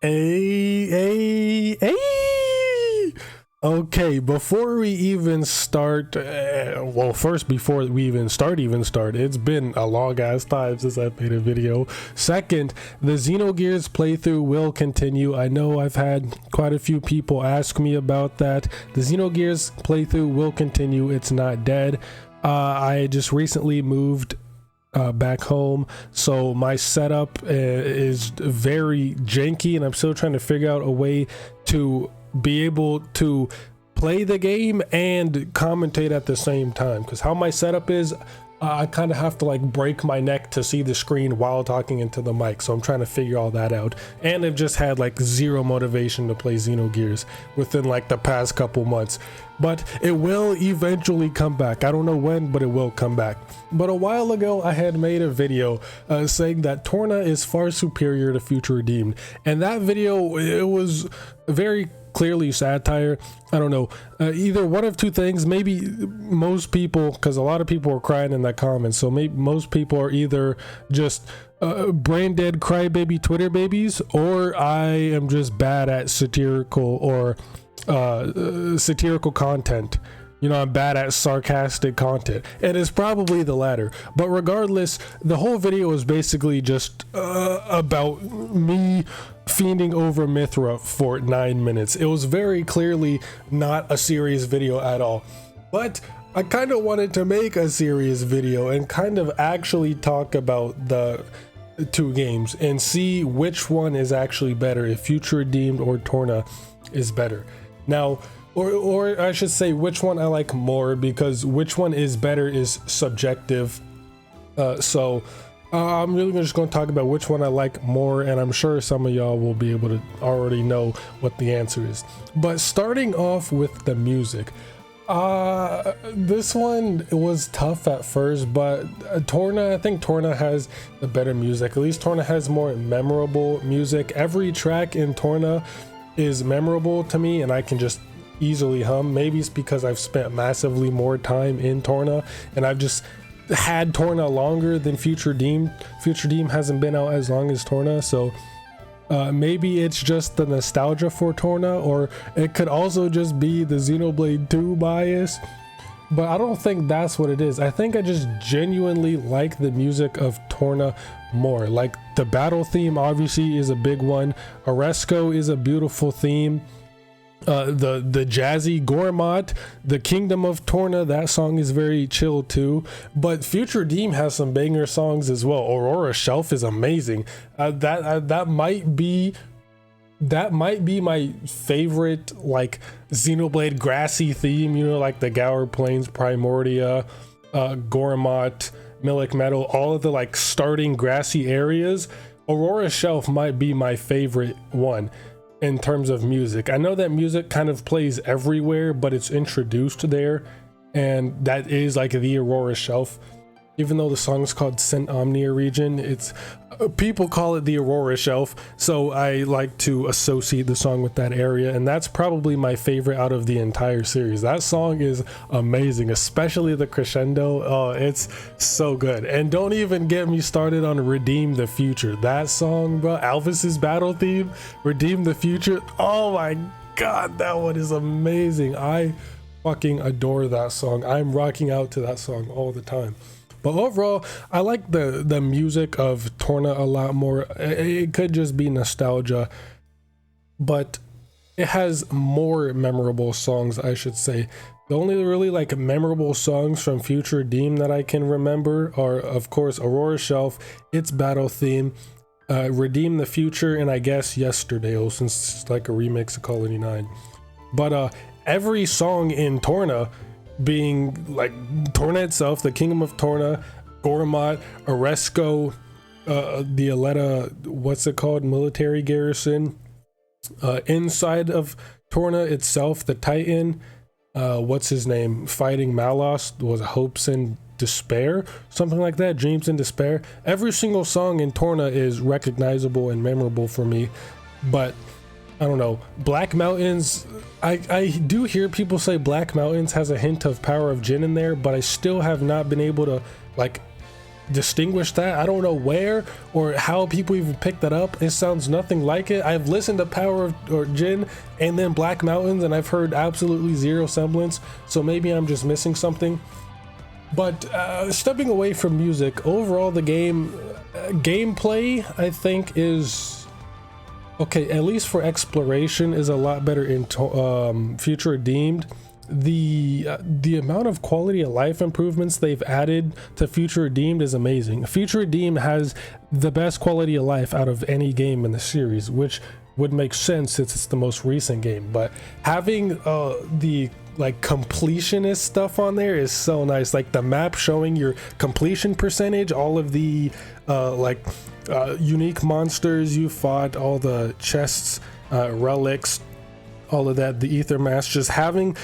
Hey. Okay, before we even start, well, first, before we even start, it's been a long ass time since I made a video. Second, the Xenogears playthrough will continue. I know I've had quite a few people ask me about that. The Xenogears playthrough will continue. It's not dead. I just recently moved back home, so my setup is very janky, and I'm still trying to figure out a way to be able to play the game and commentate at the same time, because how my setup is, I kind of have to like break my neck to see the screen while talking into the mic, so I'm trying to figure all that out. And I've just had like zero motivation to play Xenogears within like the past couple months, but it will eventually come back. I don't know when, but it will come back. But a while ago I had made a video saying that Torna is far superior to Future Redeemed, and that video, it was very clearly satire. I don't know, either one of two things. Maybe most people, because a lot of people were crying in the comments, so maybe most people are either just brain dead crybaby Twitter babies, or I am just bad at satirical or satirical content. You know, I'm bad at sarcastic content, and it's probably the latter. But regardless, the whole video is basically just about me fiending over Mithra for 9 minutes. It was very clearly not a serious video at all, but I kind of wanted to make a serious video and kind of actually talk about the two games and see which one is actually better, if Future Redeemed or Torna is better. Now, or I should say which one I like more, because which one is better is subjective. I'm really just going to talk about which one I like more, and I'm sure some of y'all will be able to already know what the answer is. But starting off with the music, this one was tough at first, but Torna, I think Torna has the better music. At least Torna has more memorable music. Every track in Torna is memorable to me, and I can just easily hum. Maybe it's because I've spent massively more time in Torna, and I've just had Torna longer than Future Redeemed. Future Redeemed hasn't been out as long as Torna, so maybe it's just the nostalgia for Torna, or it could also just be the Xenoblade 2 bias, but I don't think that's what it is. I think I just genuinely like the music of Torna more. Like, the battle theme obviously is a big one. Oresco is a beautiful theme. The jazzy Gormat, the Kingdom of Torna, that song is very chill too. But Future Redeemed has some banger songs as well. Aurora Shelf is amazing. That might be my favorite, like, Xenoblade grassy theme, you know, like the Gour Plains, Primordia, Gormat, Milik Meadow, all of the like starting grassy areas. Aurora Shelf might be my favorite one in terms of music. I know that music kind of plays everywhere, but it's introduced there, and that is like the Aurora Shelf. Even though the song is called Cent Omnia Region, it's people call it the Aurora Shelf, so I like to associate the song with that area, and that's probably my favorite out of the entire series. That song is amazing, especially the crescendo. Oh, it's so good. And don't even get me started on Redeem the Future. That song, bro, Alphys's battle theme, Redeem the Future. Oh my god, that one is amazing. I fucking adore that song. I'm rocking out to that song all the time. But overall, I like the music of Torna a lot more. It could just be nostalgia, but it has more memorable songs, I should say. The only really like memorable songs from Future Redeemed that I can remember are, of course, Aurora Shelf, its battle theme, Redeem the Future, and I guess Yesterday, since it's like a remix of Colony 9. But every song in Torna, being like Torna itself, the Kingdom of Torna, Gormat, Oresco, the Aletta, what's it called, military garrison, inside of Torna itself, the Titan, what's his name, fighting Malos, was Hopes and Despair, something like that, Dreams and Despair. Every single song in Torna is recognizable and memorable for me. But I don't know, Black Mountains, I do hear people say Black Mountains has a hint of Power of Jin in there, but I still have not been able to like distinguish that. I don't know where or how people even picked that up. It sounds nothing like it. I've listened to Power of or Jin and then Black Mountains, and I've heard absolutely zero semblance, so maybe I'm just missing something. But stepping away from music, overall the gameplay I think is okay, at least for exploration, is a lot better in Future Redeemed. The amount of quality of life improvements they've added to Future Redeemed is amazing. Future Redeemed has the best quality of life out of any game in the series, which would make sense since it's the most recent game. But having the like completionist stuff on there is so nice. Like the map showing your completion percentage, all of the unique monsters you fought, all the chests, relics, all of that, the ether mask, just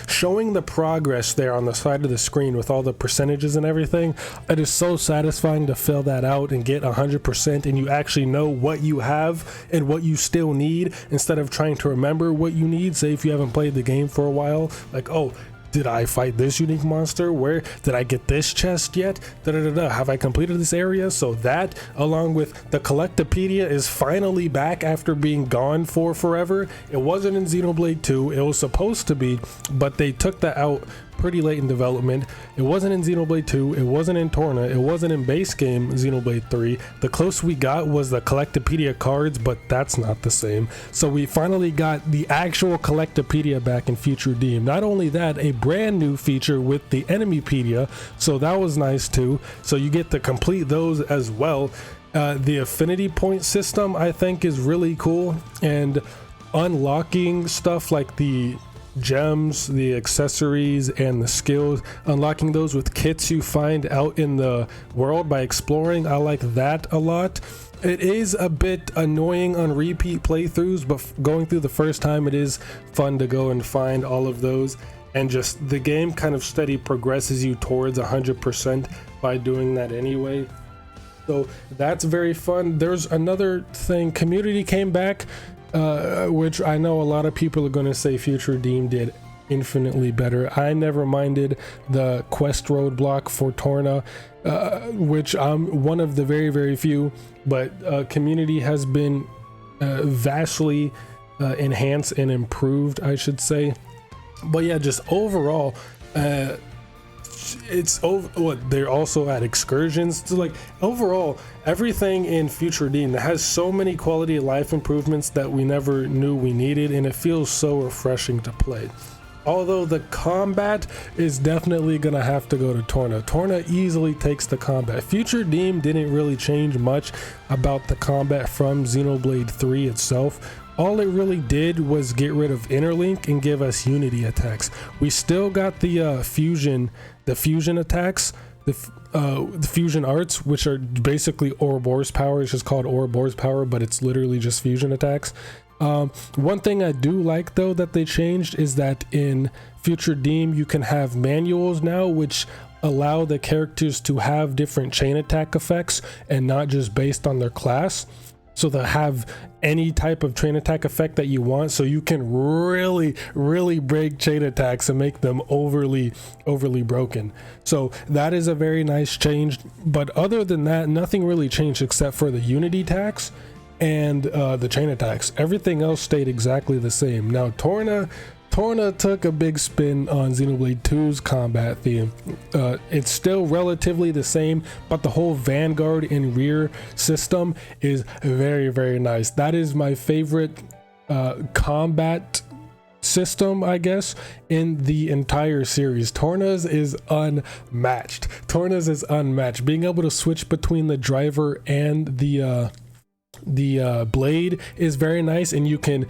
showing the progress there on the side of the screen with all the percentages and everything. It is so satisfying to fill that out and get 100%, and you actually know what you have and what you still need, instead of trying to remember what you need. Say if you haven't played the game for a while, like, oh, did I fight this unique monster? Where did I get this chest yet? Have I completed this area? So that, along with the Collectopedia, is finally back after being gone for forever. It wasn't in Xenoblade 2. It was supposed to be, but they took that out pretty late in development. It wasn't in Xenoblade 2. It wasn't in Torna. It wasn't in base game Xenoblade 3. The closest we got was the Collectopedia cards, but that's not the same. So we finally got the actual Collectopedia back in Future Redeemed. Not only that, a brand new feature with the Enemypedia, so that was nice too. So you get to complete those as well. The affinity point system I think is really cool, and unlocking stuff like the gems, the accessories, and the skills, unlocking those with kits you find out in the world by exploring, I like that a lot. It is a bit annoying on repeat playthroughs, but going through the first time, it is fun to go and find all of those, and just the game kind of steady progresses you towards 100% by doing that anyway. So that's very fun. There's another thing, community came back, which I know a lot of people are going to say Future Redeemed did infinitely better. I never minded the quest roadblock for Torna, which I'm one of the very, very few, but community has been vastly enhanced and improved, I should say. But yeah, just overall, it's over. They're also at excursions, so like overall everything in Future Redeemed has so many quality of life improvements that we never knew we needed, and it feels so refreshing to play. Although the combat is definitely gonna have to go to Torna. Torna easily takes the combat. Future Redeemed didn't really change much about the combat from Xenoblade 3 itself. All it really did was get rid of Interlink and give us unity attacks. We still got the fusion attacks, the fusion arts, which are basically Ouroboros power. It's just called Ouroboros power, but it's literally just fusion attacks. One thing I do like though that they changed is that in Future Redeemed you can have manuals now, which allow the characters to have different chain attack effects and not just based on their class. So they'll have any type of chain attack effect that you want, so you can really break chain attacks and make them overly broken. So that is a very nice change, but other than that, nothing really changed except for the unity attacks and the chain attacks. Everything else stayed exactly the same. Now Torna took a big spin on Xenoblade 2's combat theme. It's still relatively the same, but the whole vanguard and rear system is very nice. That is my favorite combat system, I guess, in the entire series. Torna's is unmatched. Being able to switch between the driver and the blade is very nice, and you can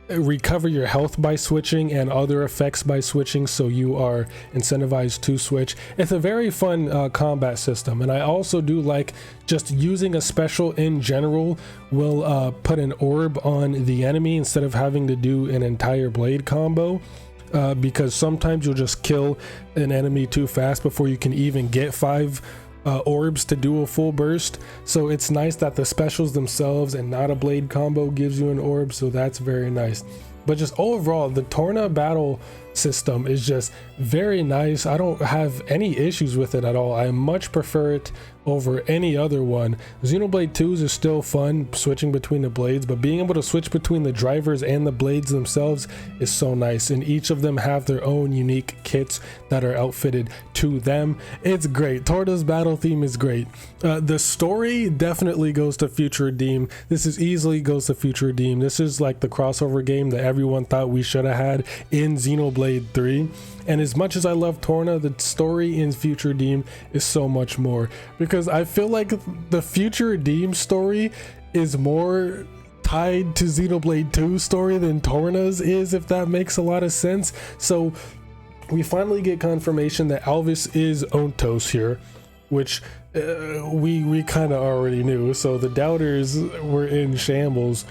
recover your health by switching and other effects by switching, so you are incentivized to switch. It's a very fun combat system, and I also do like just using a special in general will put an orb on the enemy instead of having to do an entire blade combo, because sometimes you'll just kill an enemy too fast before you can even get 5 orbs to do a full burst. So it's nice that the specials themselves and not a blade combo gives you an orb, so that's very nice. but just overall the Torna battle system is just very nice. I don't have any issues with it at all. I much prefer it over any other one. Xenoblade 2s is still fun switching between the blades, but being able to switch between the drivers and the blades themselves is so nice, and each of them have their own unique kits that are outfitted to them. It's great. Torna's battle theme is great. The story definitely goes to Future Redeem. This is easily goes to Future Redeem. This is like the crossover game that everyone thought we should have had in Xenoblade 3. And as much as I love Torna, the story in Future Redeem is so much more, because I feel like the Future Redeem story is more tied to Xenoblade 2 story than Torna's is, if that makes a lot of sense. So we finally get confirmation that Alvis is Ontos here, which we kind of already knew, so the doubters were in shambles.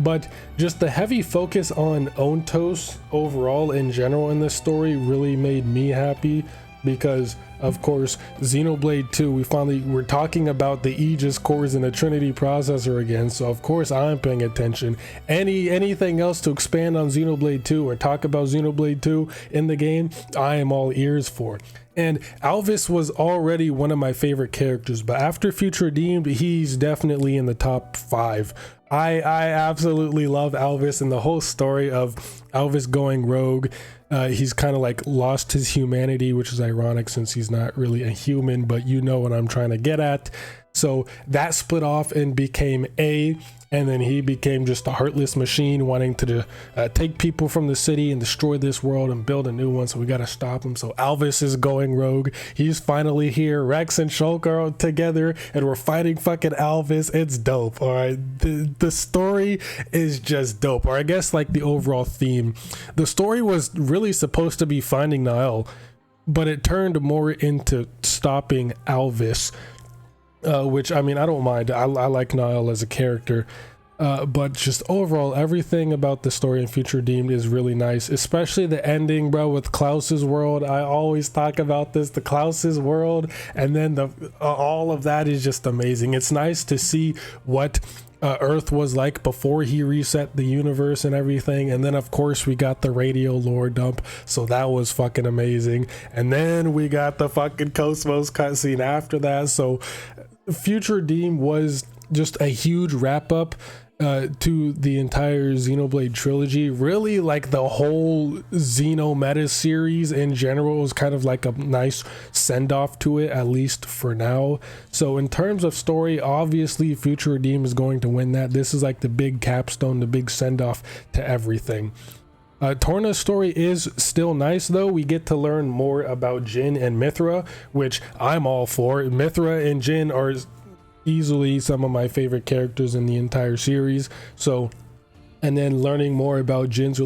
But just the heavy focus on Ontos overall in general in this story really made me happy, because of course Xenoblade 2, we're talking about the Aegis cores and the Trinity processor again, so of course I'm paying attention. Anything else to expand on Xenoblade 2 or talk about Xenoblade 2 in the game, I am all ears for. And Alvis was already one of my favorite characters, but after Future Redeemed, he's definitely in the top 5. I absolutely love Alvis and the whole story of Alvis going rogue. He's kind of like lost his humanity, which is ironic since he's not really a human, but you know what I'm trying to get at. So that split off and became A, and then he became just a heartless machine wanting to take people from the city and destroy this world and build a new one, so we got to stop him. So Alvis is going rogue. He's finally here. Rex and Shulk are together and we're fighting fucking Alvis. It's dope. All right, the story is just dope, or I guess like the overall theme. The story was really supposed to be finding Niall, but it turned more into stopping Alvis, which, I mean, I don't mind. I like Niall as a character, but just overall everything about the story in Future Redeemed is really nice, especially the ending, bro, with Klaus's world. I always talk about this, the Klaus's world, and then all of that is just amazing. It's nice to see what Earth was like before he reset the universe and everything, and then of course we got the radio lore dump, so that was fucking amazing, and then we got the fucking Cosmos cutscene after that. So Future Redeemed was just a huge wrap up to the entire Xenoblade trilogy. Really, like the whole Xeno meta series in general was kind of like a nice send off to it, at least for now. So in terms of story, obviously Future Redeemed is going to win that. This is like the big capstone, the big send off to everything. Torna's story is still nice though. We get to learn more about Jin and Mithra, which I'm all for. Mithra and Jin are easily some of my favorite characters in the entire series. So, and then learning more about Jin's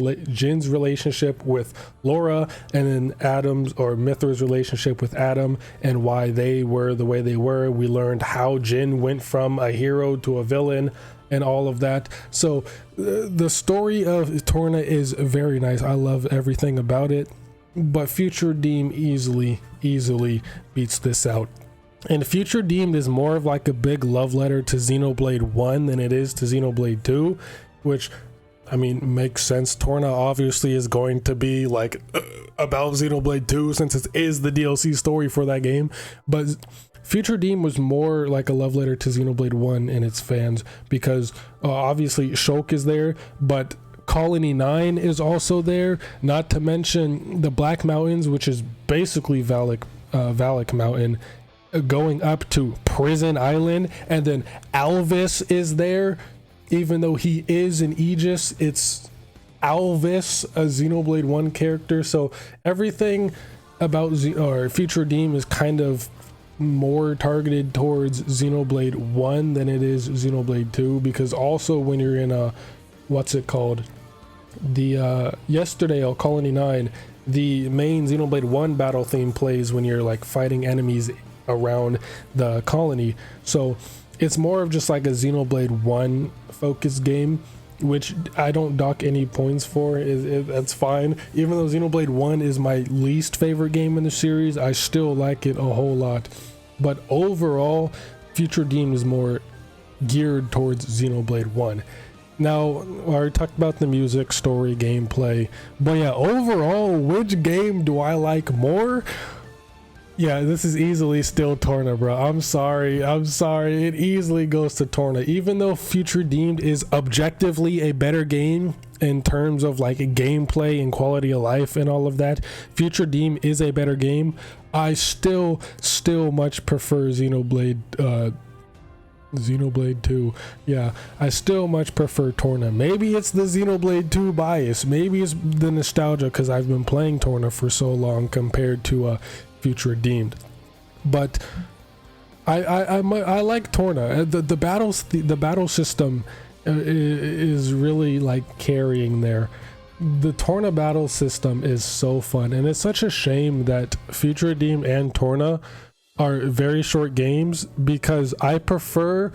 relationship with Laura, and then Mithra's relationship with Adam, and why they were the way they were. We learned how Jin went from a hero to a villain and all of that. So the story of Torna is very nice. I love everything about it, but Future Redeemed easily beats this out. And Future Redeemed is more of like a big love letter to Xenoblade 1 than it is to Xenoblade 2, which, I mean, makes sense. Torna obviously is going to be like about Xenoblade 2 since it is the DLC story for that game, but Future Redeemed was more like a love letter to Xenoblade 1 and its fans, because obviously Shulk is there, but Colony 9 is also there, not to mention the Black Mountains, which is basically Valak Mountain, going up to Prison Island, and then Alvis is there. Even though he is an Aegis, it's Alvis, a Xenoblade 1 character. So everything about Future Redeemed is kind of more targeted towards Xenoblade 1 than it is Xenoblade 2, because also when you're in a Yesterday Colony 9, the main Xenoblade 1 battle theme plays when you're like fighting enemies around the colony. So it's more of just like a Xenoblade 1 focused game, which I don't dock any points for. That's fine. Even though Xenoblade 1 is my least favorite game in the series, I still like it a whole lot. But overall, Future Redeemed is more geared towards Xenoblade 1. Now, I already talked about the music, story, gameplay, but yeah, overall, which game do I like more? Yeah, this is easily still Torna, bro. I'm sorry. It easily goes to Torna. Even though Future Deemed is objectively a better game in terms of like gameplay and quality of life and all of that, Future Deemed is a better game. I still much prefer Xenoblade 2. Yeah, I still much prefer Torna. Maybe it's the Xenoblade 2 bias. Maybe it's the nostalgia because I've been playing Torna for so long compared to Future Deemed. But I like Torna. The battle system is really like carrying there. The Torna battle system is so fun, and it's such a shame that Future Deemed and Torna are very short games, because I kind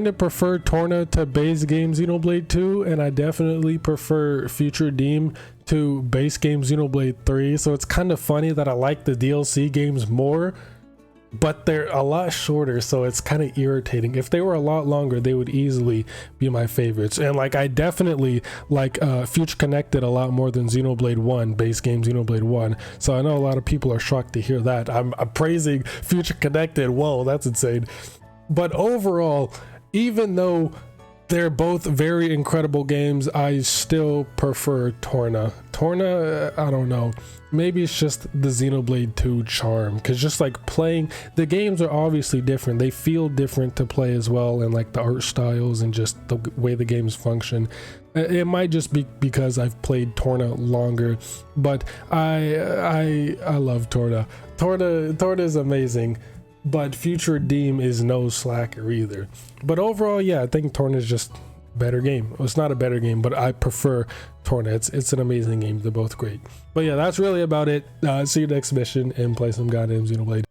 of prefer Torna to base game Xenoblade 2, and I definitely prefer Future Deemed to base game Xenoblade 3. So it's kind of funny that I like the DLC games more, but they're a lot shorter, so it's kind of irritating. If they were a lot longer, they would easily be my favorites. And like, I definitely like Future Connected a lot more than Xenoblade 1, base game Xenoblade 1. So I know a lot of people are shocked to hear that. I'm praising Future Connected. Whoa, that's insane. But overall, even though they're both very incredible games, I still prefer Torna. Torna, I don't know. Maybe it's just the Xenoblade 2 charm, because just like playing, the games are obviously different. They feel different to play as well, and like the art styles and just the way the games function. It might just be because I've played Torna longer, but I love Torna. Torna is amazing. But Future Deemed is no slacker either. But overall, yeah, I think Torna is just a better game. Well, it's not a better game, but I prefer Torna. It's an amazing game. They're both great. But yeah, that's really about it. See you next mission and play some goddamn Xenoblade.